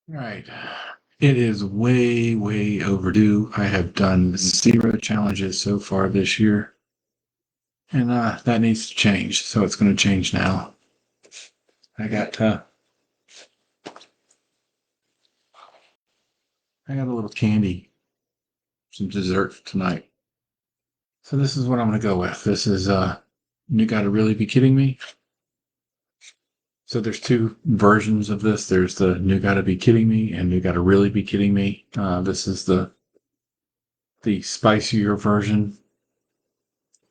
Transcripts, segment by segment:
Right. It is way, way overdue. I have done 0 challenges so far this year, and that needs to change. So it's going to change now. I got uh, I got a little candy, some dessert tonight. So this is what I'm going to go with. This is you got to really be kidding me. So there's two versions of this. There's the you got to be kidding me and you got to really be kidding me. This is the spicier version.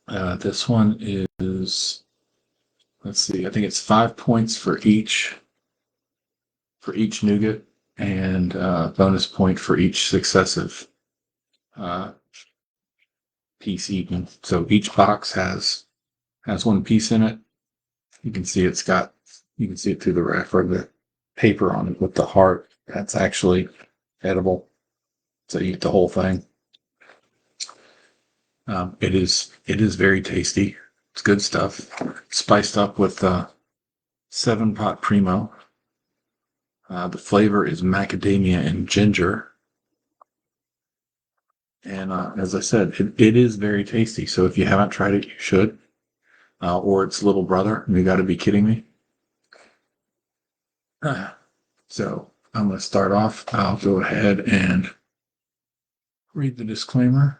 This one is, let's see, I think it's 5 points for each nougat, and bonus point for each successive uh, piece eaten. So each box has one piece in it. You can see you can see it through the wrap or the paper on it with the heart. That's actually edible. So you eat the whole thing. It is very tasty. It's good stuff. Spiced up with 7 pot primo. The flavor is macadamia and ginger. And as I said, it is very tasty. So if you haven't tried it, you should. Or its little brother. You got to be kidding me. So I'm going to start off. I'll go ahead and read the disclaimer.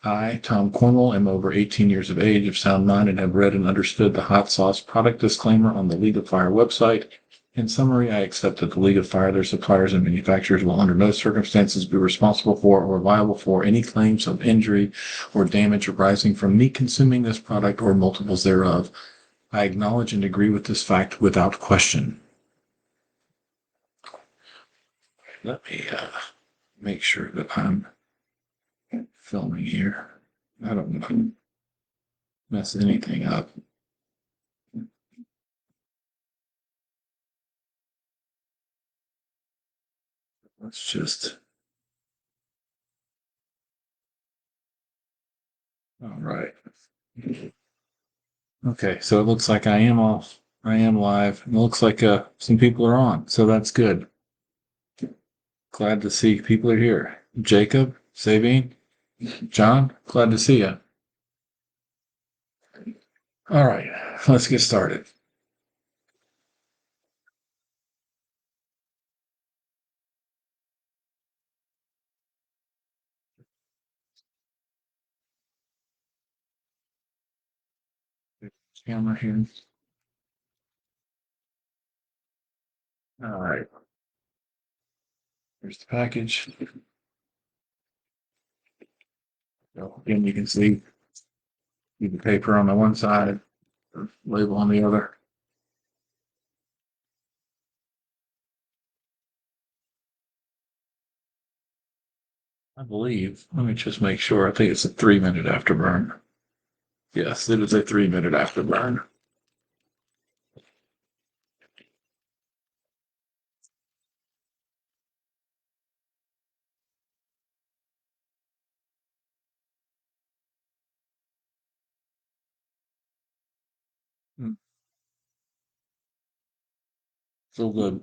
I, Tom Cornwell, am over 18 years of age, of sound mind, and have read and understood the hot sauce product disclaimer on the League of Fire website. In summary, I accept that the League of Fire, their suppliers, and manufacturers will under no circumstances be responsible for or liable for any claims of injury or damage arising from me consuming this product or multiples thereof. I acknowledge and agree with this fact without question. Let me make sure that I'm filming here. I don't want to mess anything up. Let's just. All right. Okay, so it looks like I am off. I am live. It looks like some people are on, so that's good. Glad to see people are here. Jacob, Sabine, John, glad to see you. All right, let's get started. Camera here. All right, here's the package. So again, you can see the paper on the one side, the label on the other. I believe. Let me just make sure. I think it's a 3 minute afterburn. Yes, it is a 3 minute afterburn. Mm, so good.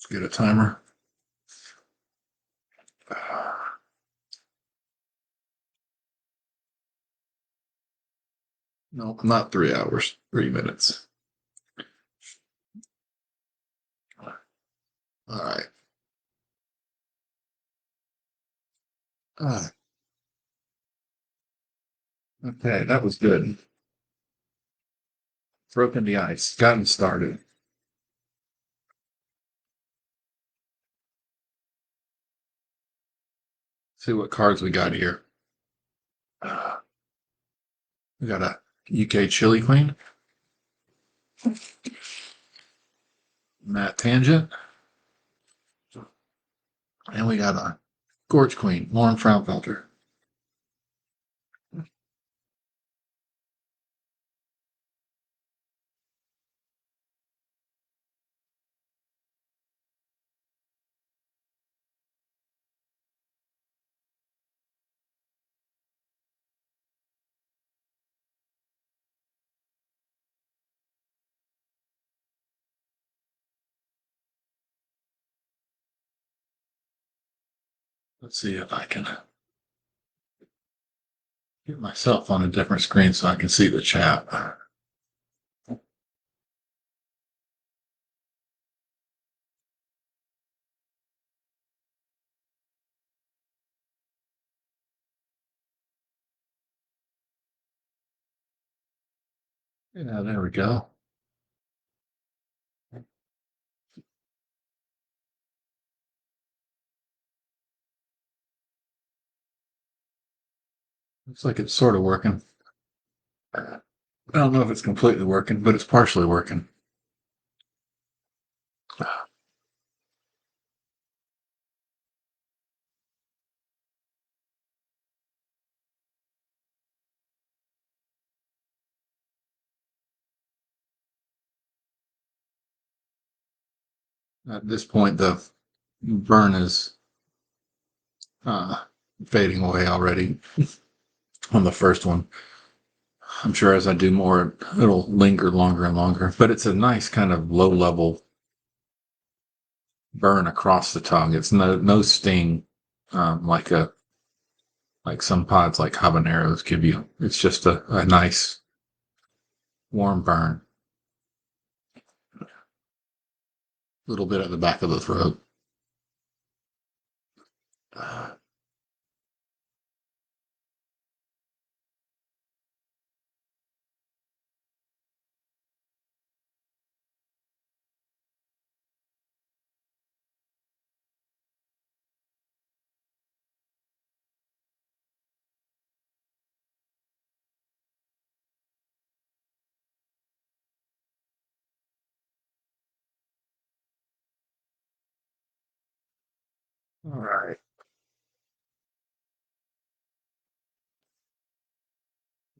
Let's get a timer. No, not 3 hours, 3 minutes. All right. Ah, okay, that was good. Broken the ice, gotten started. See what cards we got here. Uh, we got a UK Chili Queen, Matt Tangent, and we got a Gorge Queen, Lauren Fraunfelter. Let's see if I can get myself on a different screen so I can see the chat. Yeah, there we go. Looks like it's sort of working. I don't know if it's completely working, but it's partially working. At this point, the burn is uh, fading away already on the first one. I'm sure as I do more, it'll linger longer and longer. But it's a nice kind of low level burn across the tongue. It's no sting like a like some pods like habaneros give you. It's just a nice warm burn. A little bit at the back of the throat. Uh, all right.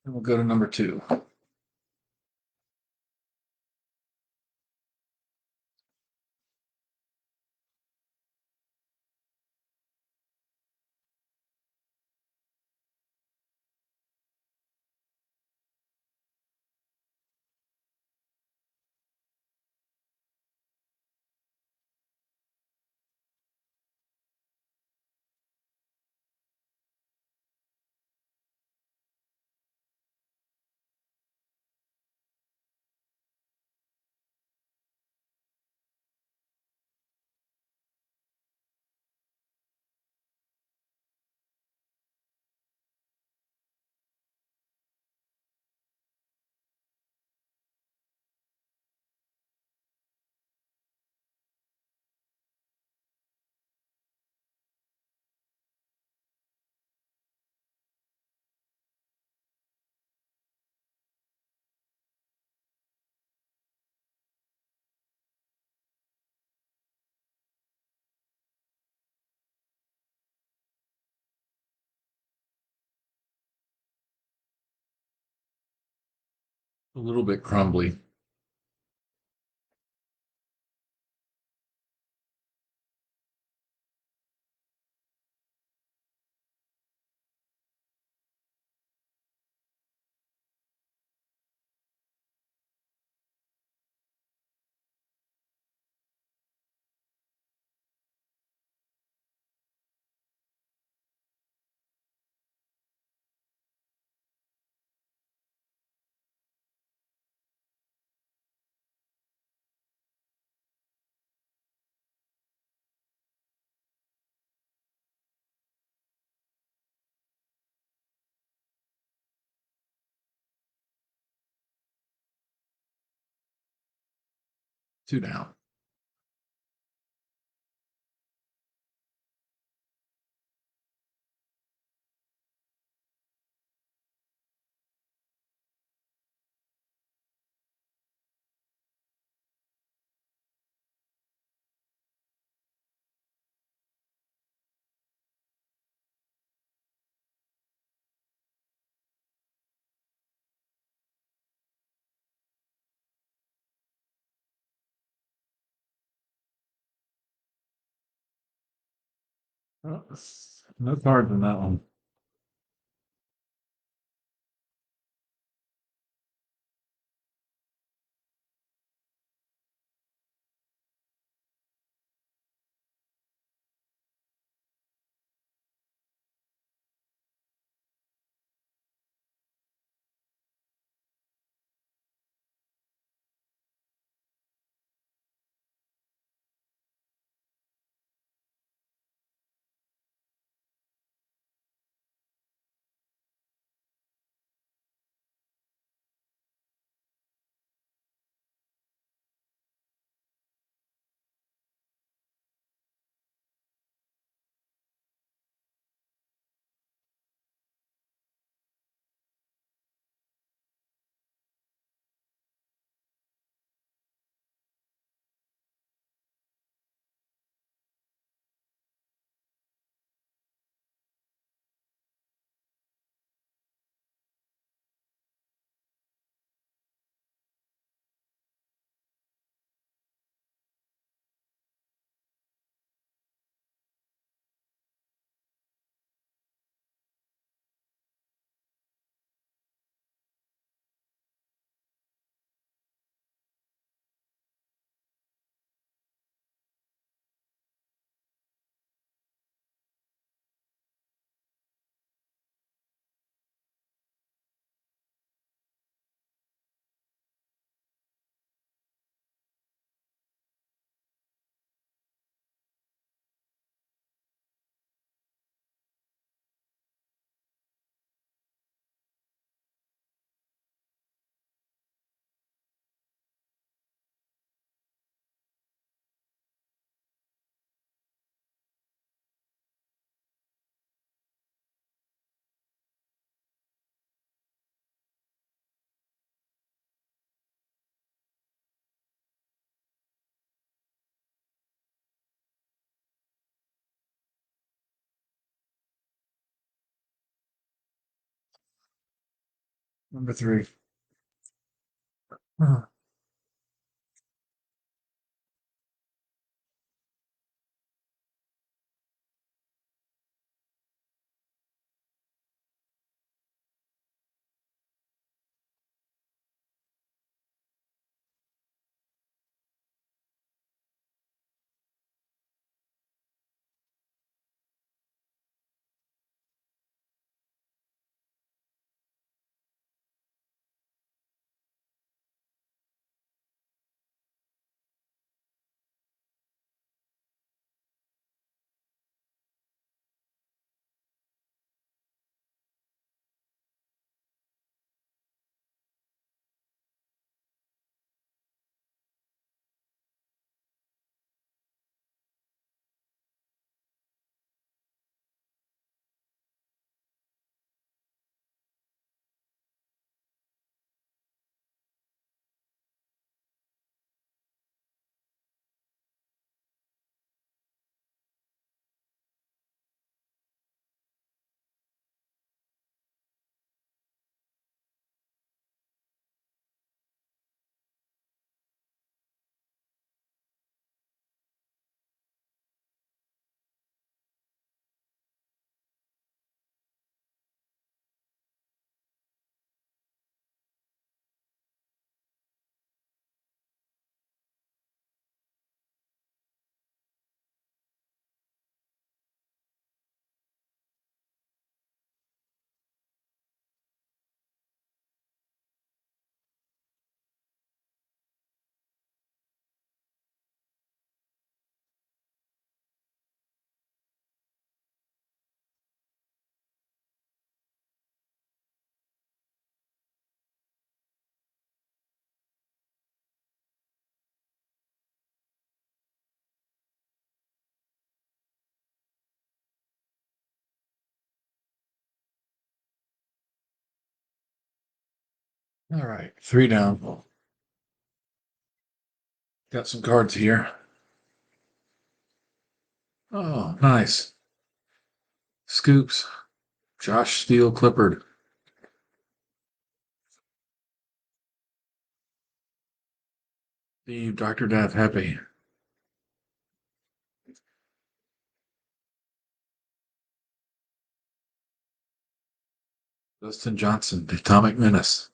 And we'll go to number two. A little bit crumbly. Two down. Oh, no cards in that one. Number three. Huh. All right, three down. Got some cards here. Oh, nice. Scoops. Josh Steele Clippard. Steve, Dr. Death, Happy. Dustin Johnson, The Atomic Menace.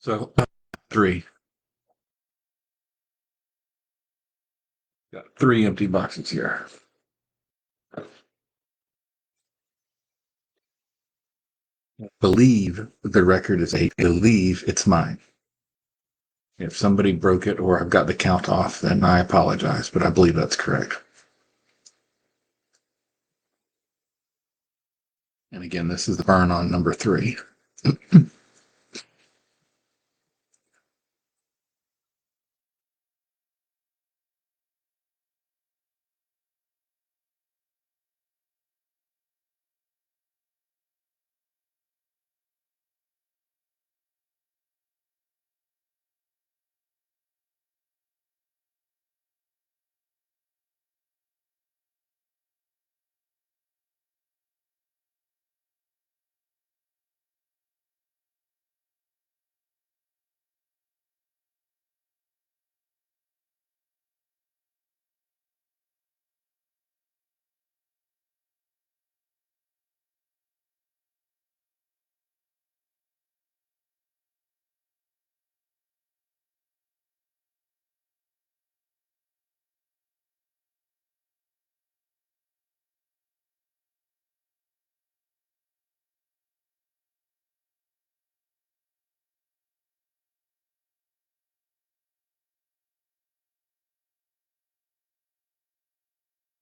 So, three. Got three empty boxes here. Believe the record is eight. Believe it's mine. If somebody broke it or I've got the count off, then I apologize, but I believe that's correct. And again, this is the burn on number three.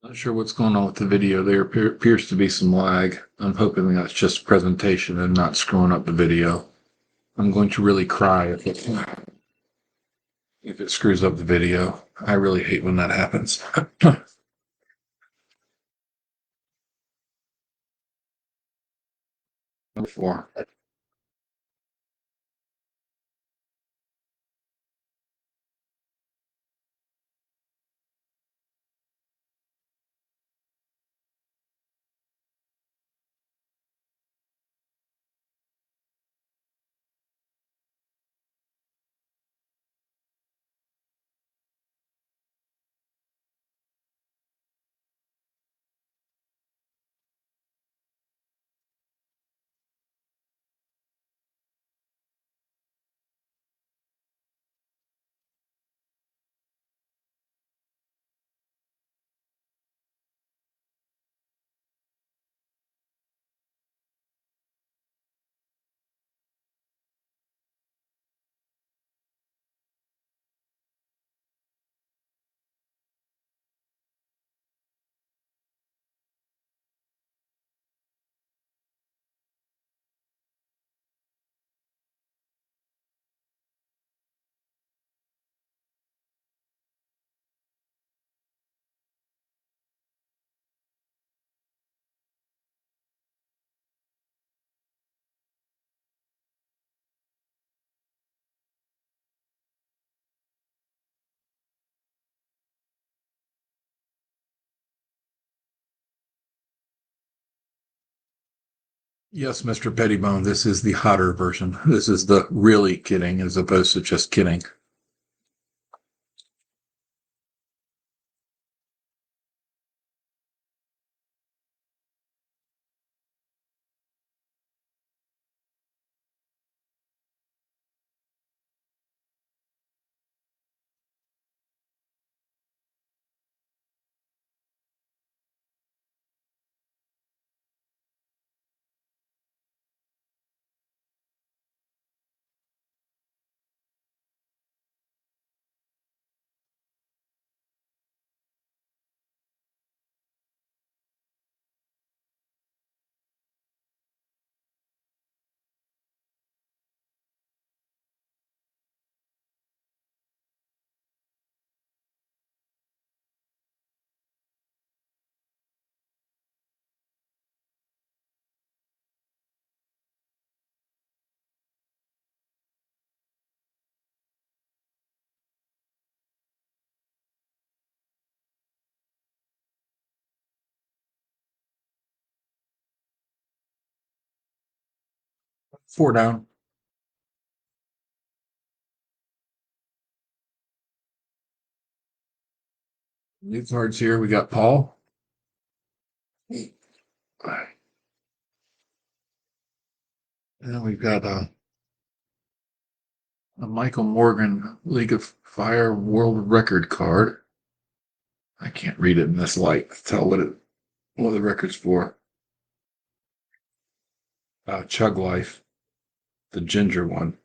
Not sure what's going on with the video. There appears to be some lag. I'm hoping that's just presentation and not screwing up the video. I'm going to really cry if it screws up the video. I really hate when that happens. Number four. Yes, Mr. Pettibone, this is the hotter version. This is the really kidding as opposed to just kidding. Four down. New cards here. We got Paul. And then we've got a Michael Morgan League of Fire World Record card. I can't read it in this light to tell what the record's for. Chug Life, the ginger one.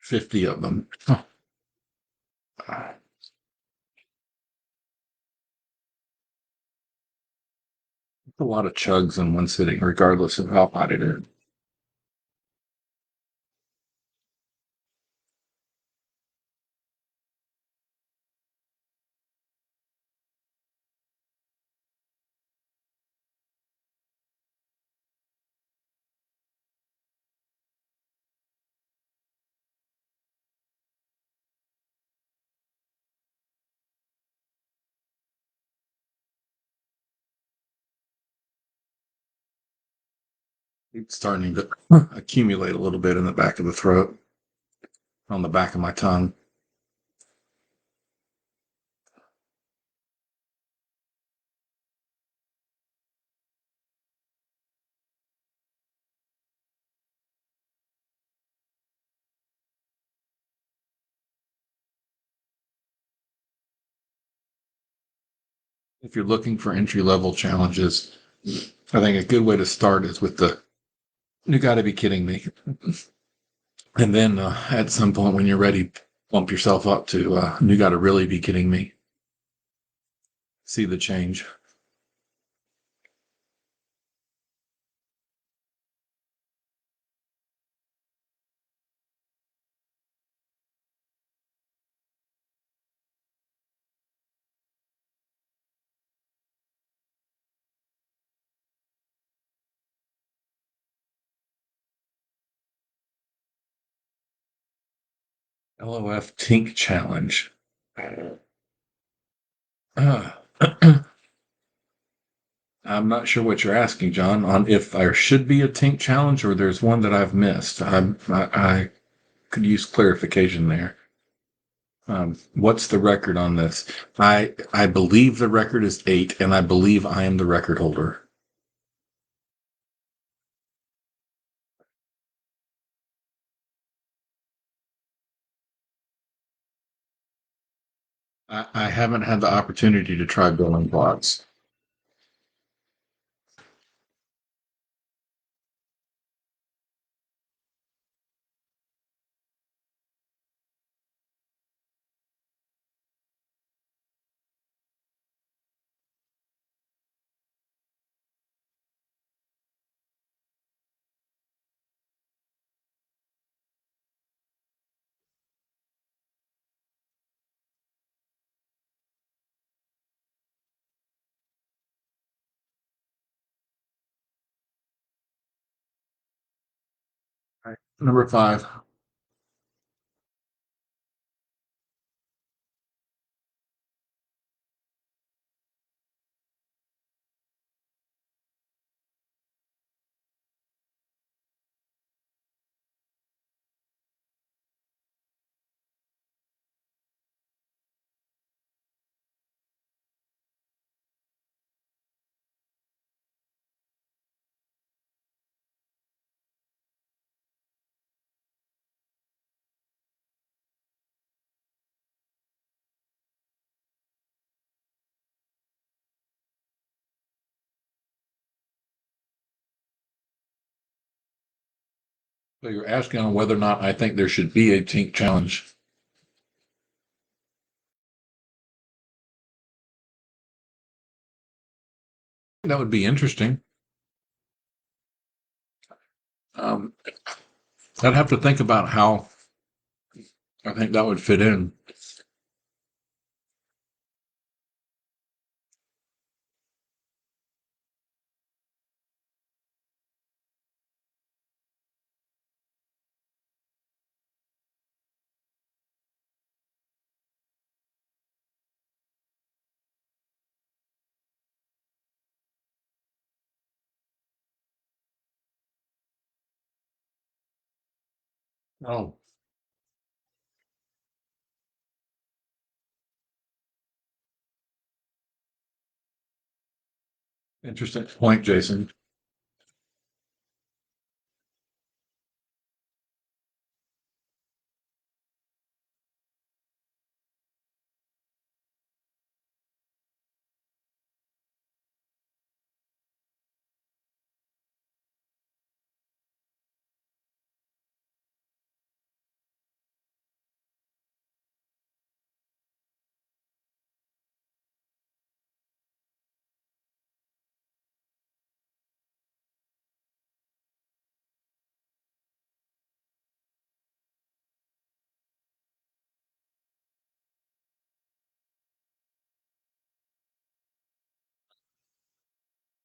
50 of them. Huh. Uh, a lot of chugs in one sitting, regardless of how hot it is. It's starting to accumulate a little bit in the back of the throat, on the back of my tongue. If you're looking for entry level challenges, I think a good way to start is with the "You Got to Be Kidding Me," and then at some point when you're ready, bump yourself up to "You Got to Really Be Kidding Me." See the change. LoF Tink Challenge. Uh, I'm not sure what you're asking, John, on if there should be a Tink Challenge or there's one that I've missed. I could use clarification there. What's the record on this? I believe the record is 8, and I believe I am the record holder. I haven't had the opportunity to try building blocks. Right. Number 5. So you're asking on whether or not I think there should be a Tink Challenge. That would be interesting. Um, I'd have to think about how I think that would fit in. Oh, interesting point, Jason.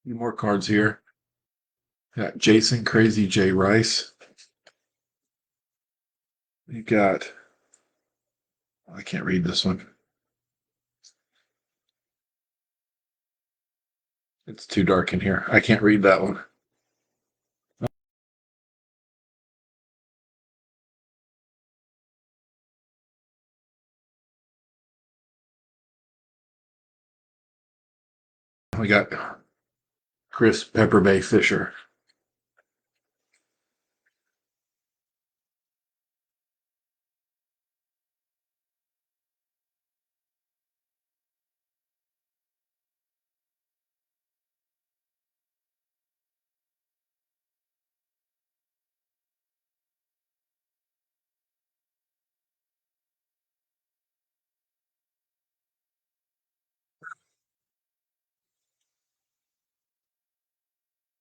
Any more cards here? Got Jason Crazy J Rice. You got, I can't read this one. It's too dark in here. I can't read that one. We got Chris Pepper Bay Fisher.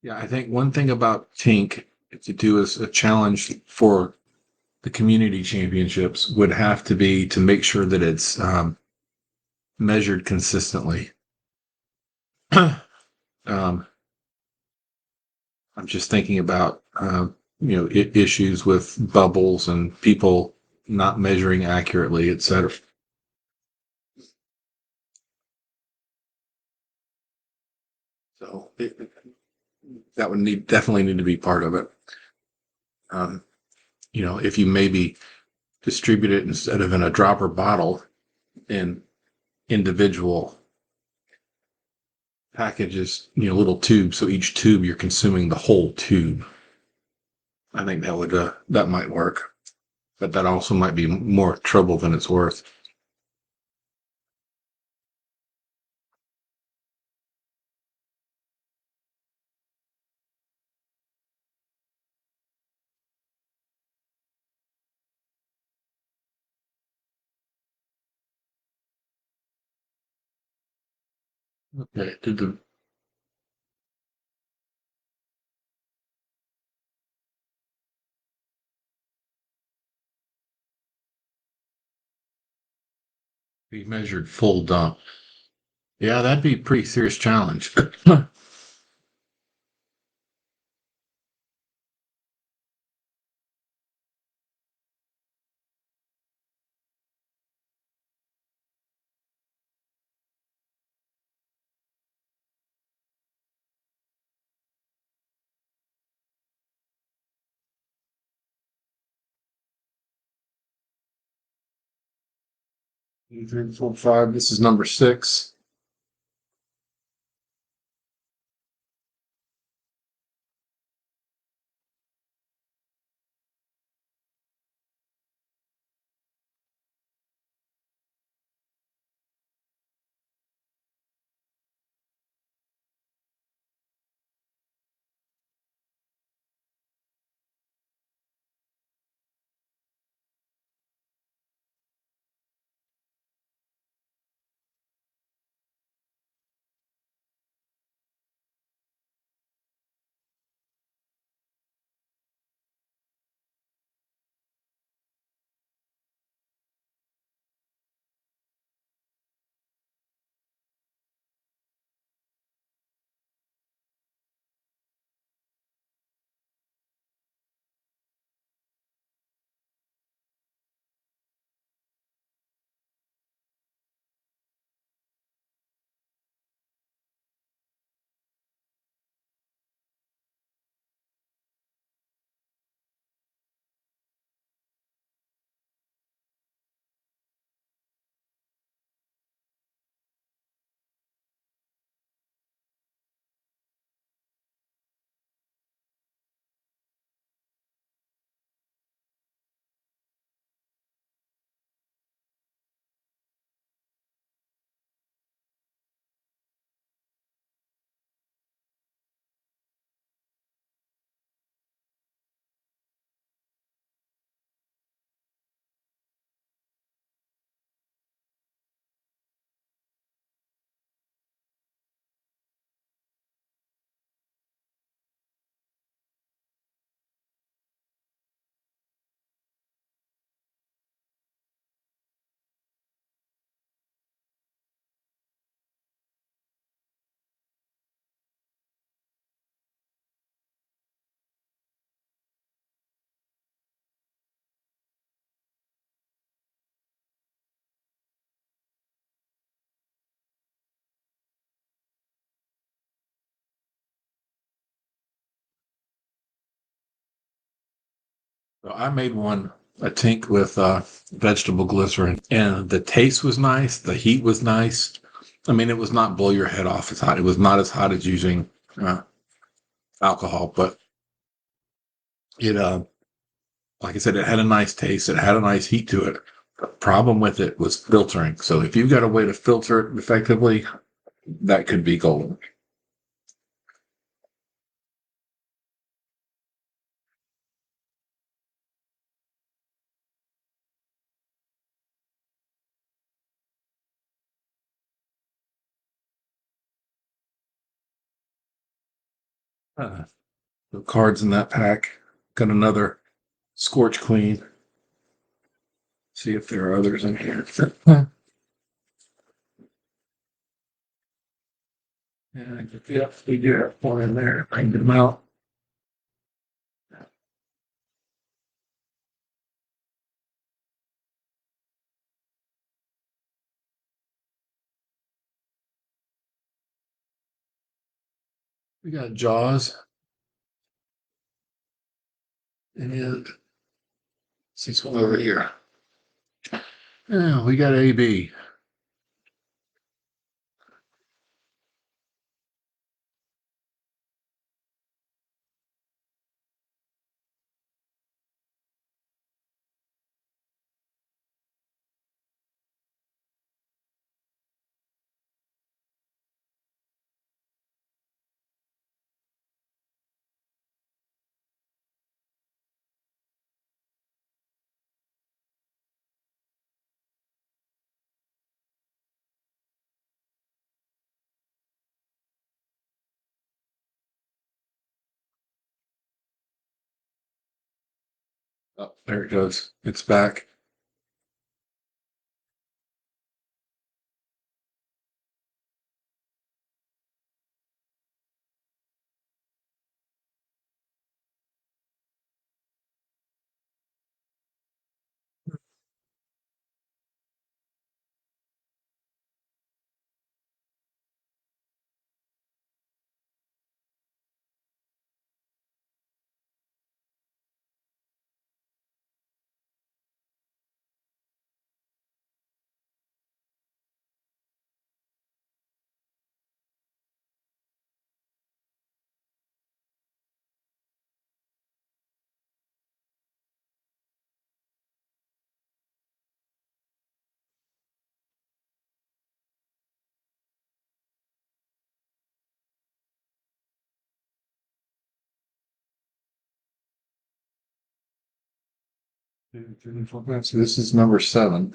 Yeah, I think one thing about Tink to do as a challenge for the community championships would have to be to make sure that it's measured consistently. um, I'm just thinking about issues with bubbles and people not measuring accurately, etc. So that would definitely need to be part of it. Um, if you maybe distribute it instead of in a dropper bottle in individual packages, little tubes. So each tube you're consuming the whole tube. I think that might work, but that also might be more trouble than it's worth. Okay, did the be measured full dump? Yeah, that'd be a pretty serious challenge. Two, three, four, five. This is number six. So I made one a tank with vegetable glycerin, and the taste was nice. The heat was nice. I mean, it was not blow your head off as hot. It was not as hot as using uh, alcohol, but it, like I said, it had a nice taste. It had a nice heat to it. The problem with it was filtering. So if you've got a way to filter it effectively, that could be golden. The cards in that pack. Got another Scorch Clean. See if there are others in here. Yeah, we do have one in there. Bring them out. We got Jaws and see one over here. Yeah, we got AB. Oh, there it goes. It's back. So this is number 7.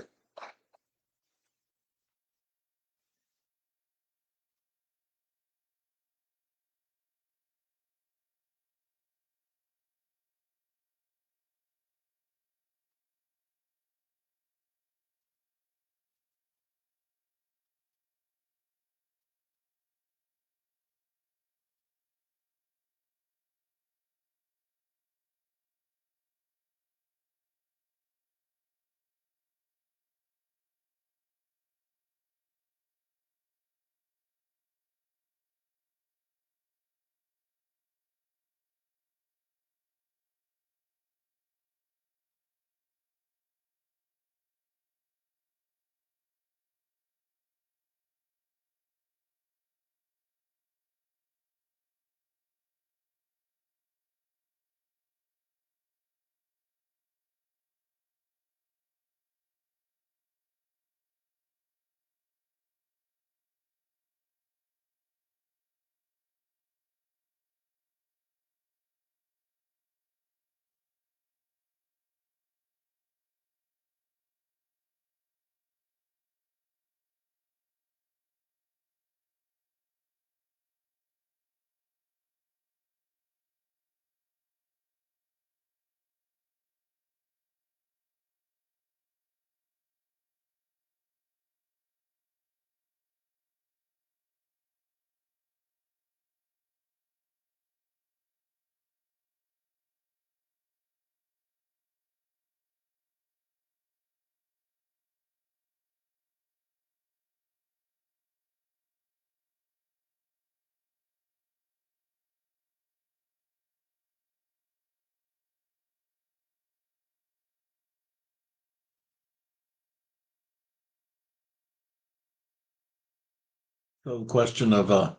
So the question of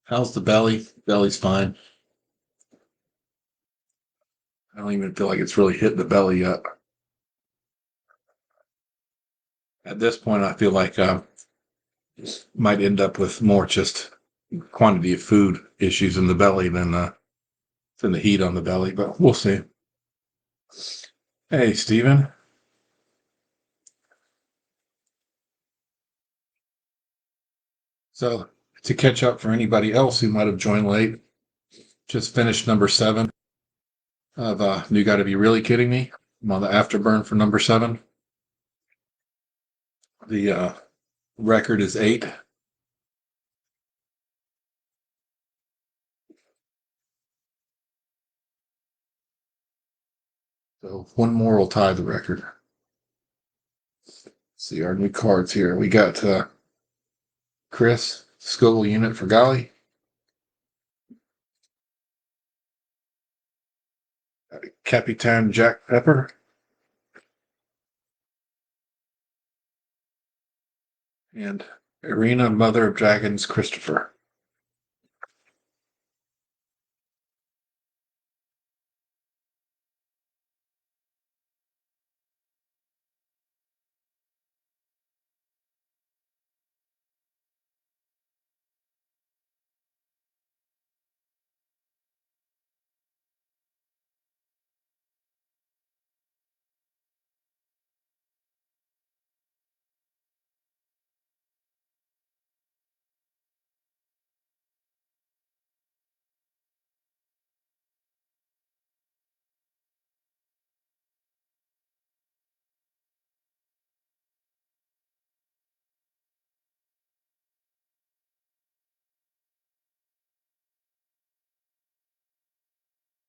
how's the belly? Belly's fine. I don't even feel like it's really hit the belly yet. At this point, I feel like might end up with more just quantity of food issues in the belly than the heat on the belly, but we'll see. Hey, Stephen. So to catch up for anybody else who might have joined late, just finished number 7 of You Gotta Be Really Kidding Me. I'm on the afterburn for number 7. The record is 8. So one more will tie the record. See our new cards here. We got Chris, Scoville unit for Golly. Capitan Jack Pepper. And Irina, Mother of Dragons, Christopher.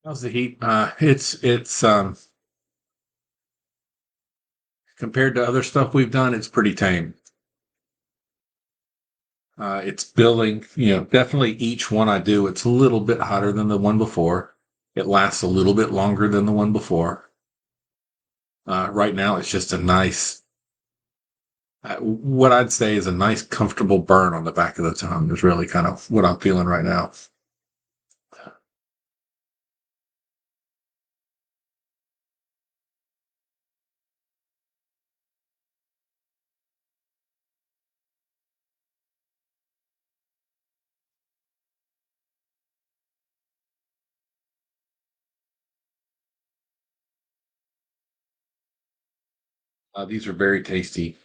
How's the heat? It's compared to other stuff we've done, it's pretty tame. It's building, definitely each one I do, it's a little bit hotter than the one before. It lasts a little bit longer than the one before. Right now, it's just a nice, what I'd say is a nice, comfortable burn on the back of the tongue is really kind of what I'm feeling right now. These are very tasty.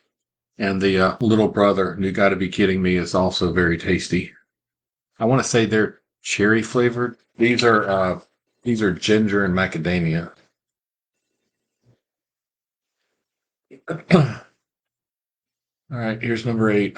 And the little brother, you got to be kidding me, is also very tasty. I want to say they're cherry flavored. These are ginger and macadamia. All right, here's number 8.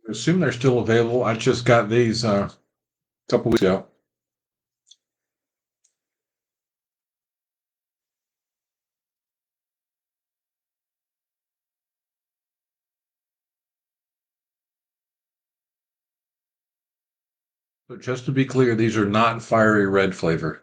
Assume they're still available. I just got these a couple weeks ago. But just to be clear, these are not fiery red flavor.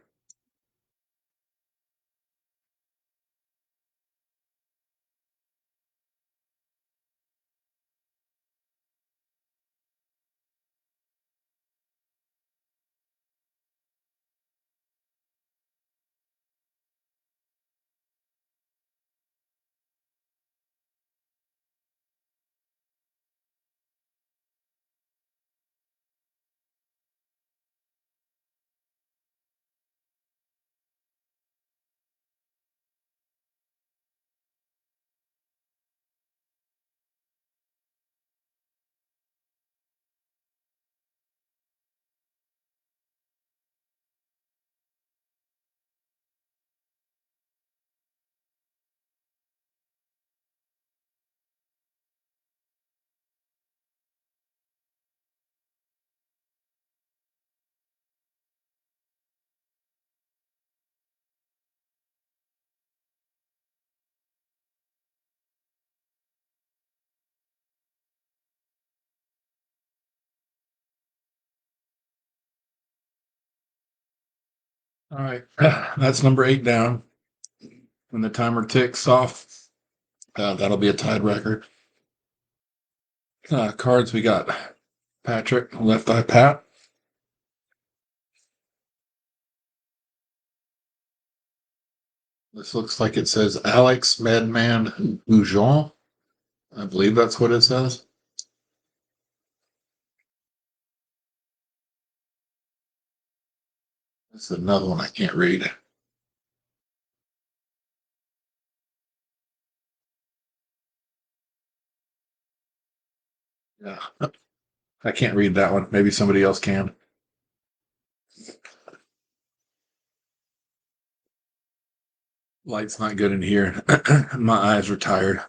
All right, that's number 8 down. When the timer ticks off, that'll be a tied record. Cards we got Patrick, left eye Pat. This looks like it says Alex Madman Goujon. I believe that's what it says. This is another one I can't read. Yeah, I can't read that one. Maybe somebody else can. Light's not good in here. My eyes are tired.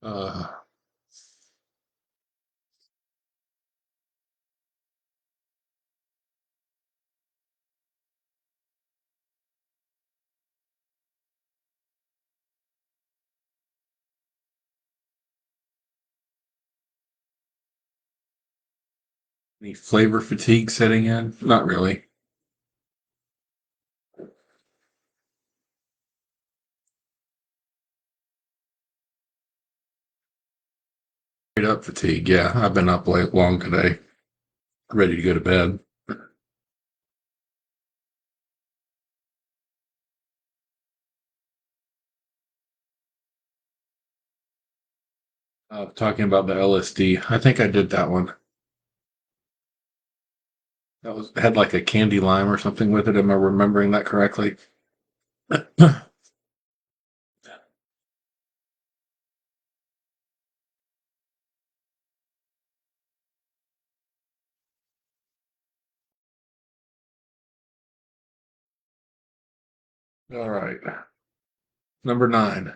Uh, any flavor fatigue setting in? Not really. Straight up fatigue. Yeah, I've been up late long today, ready to go to bed. Talking about the LSD, I think I did that one. That was had like a candy lime or something with it. Am I remembering that correctly? All right. Number 9.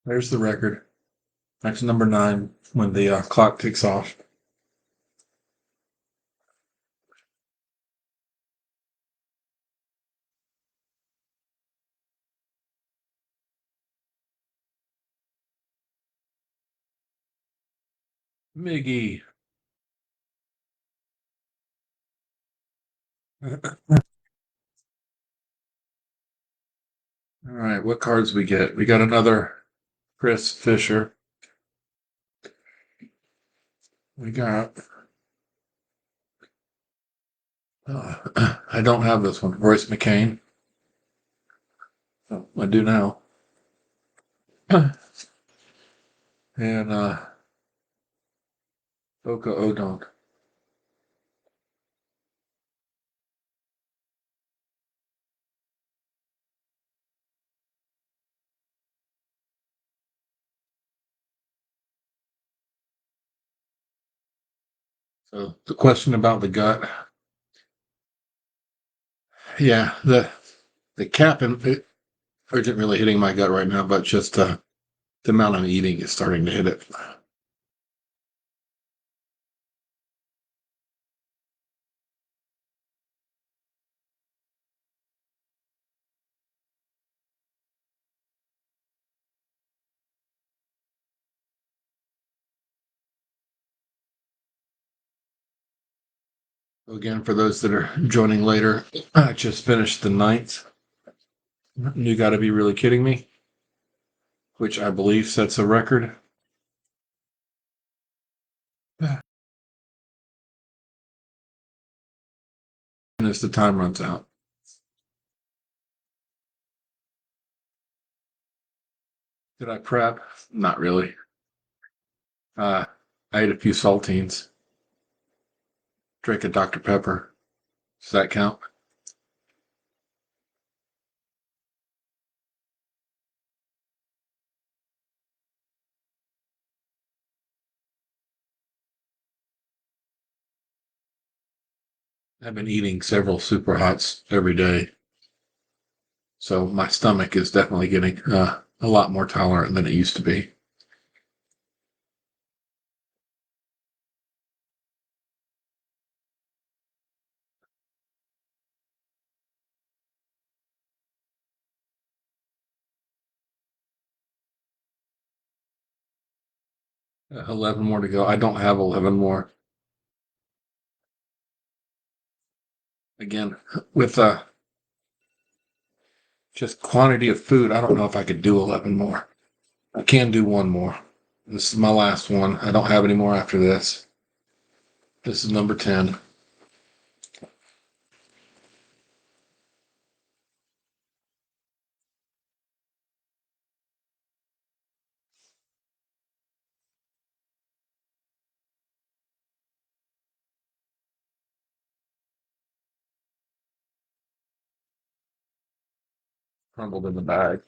There's the record. That's number 9 when the clock ticks off. Miggy. All right, what cards we get? We got another Chris Fisher. We got. I don't have this one. Royce McCain. Oh, I do now. And Boca Odon. So the question about the gut. Yeah, the cap and it isn't really hitting my gut right now, but just the amount I'm eating is starting to hit it. Again, for those that are joining later, I just finished the 9th. You got to be really kidding me, which I believe sets a record. And as the time runs out. Did I prep? Not really. Uh, I ate a few saltines, drank a Dr. Pepper. Does that count? 've been eating several super hots every day, so my stomach is definitely getting a lot more tolerant than it used to be. 11 more to go. I don't have 11 more. Again, with just quantity of food, I don't know if I could do 11 more. I can do one more. This is my last one. I don't have any more after this. This is number 10. Crumbled in the bag.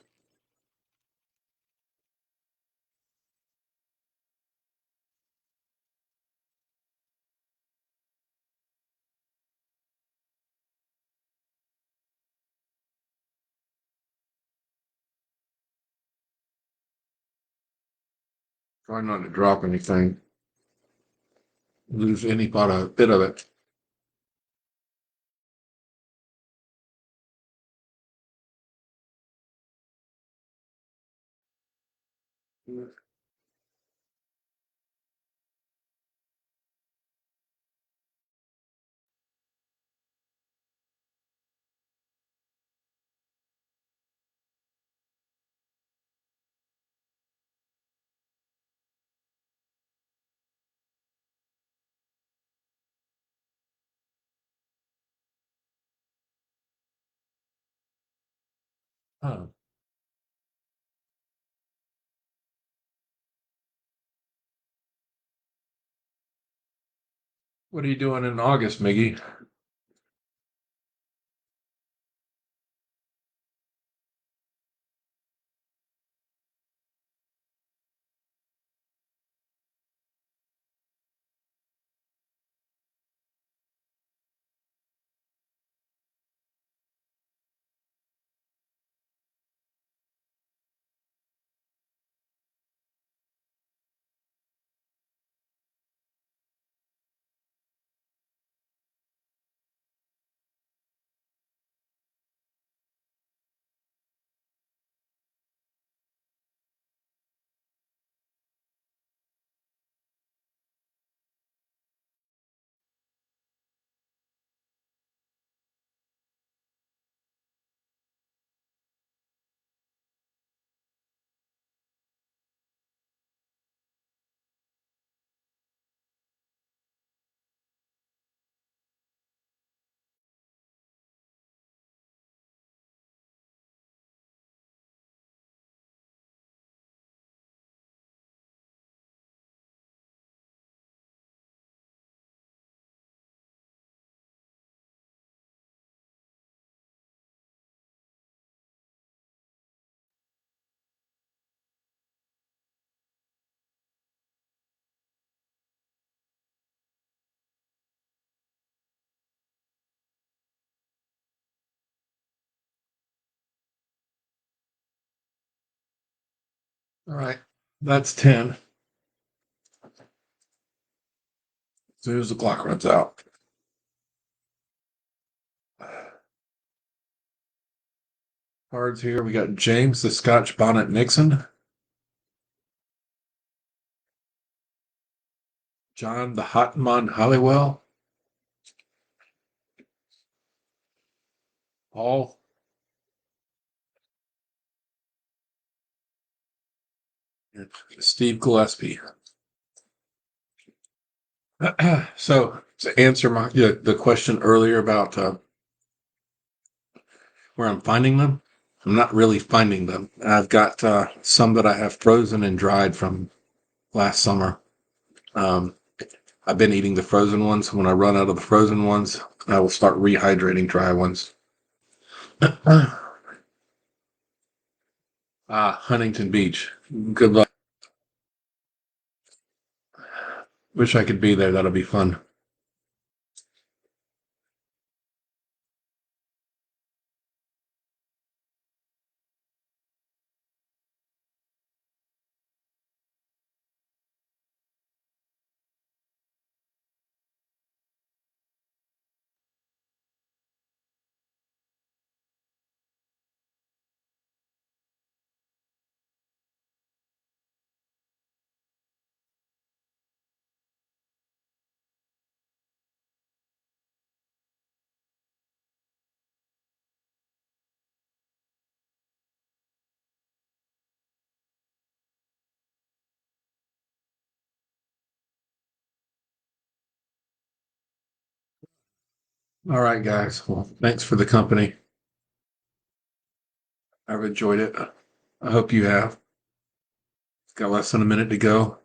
Try not to drop anything, lose any bit of it. Huh. What are you doing in August, Miggy? All right. That's 10. As soon as the clock runs out. Cards here. We got James the Scotch Bonnet Nixon, John the Hotmon Halliwell, Paul, and Steve Gillespie. So to answer the question earlier about where I'm finding them, I'm not really finding them. I've got some that I have frozen and dried from last summer. Um, I've been eating the frozen ones. When I run out of the frozen ones, I will start rehydrating dry ones. Huntington Beach. Good luck. Wish I could be there. That'll be fun. All right, guys. Well, thanks for the company. I've enjoyed it. I hope you have. Got less than a minute to go.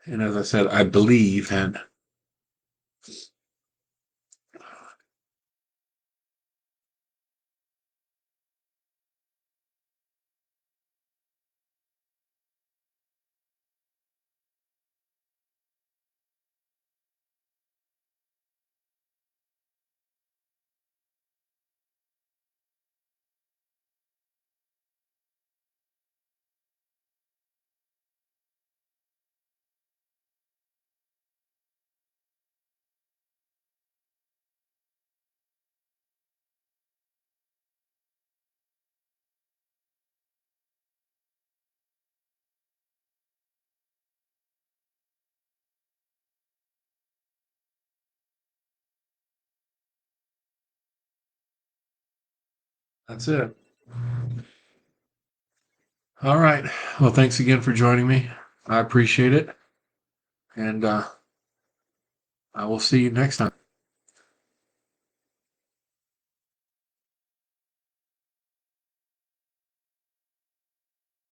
And as I said, I believe, and that's it. All right. Well, thanks again for joining me. I appreciate it. And I will see you next time.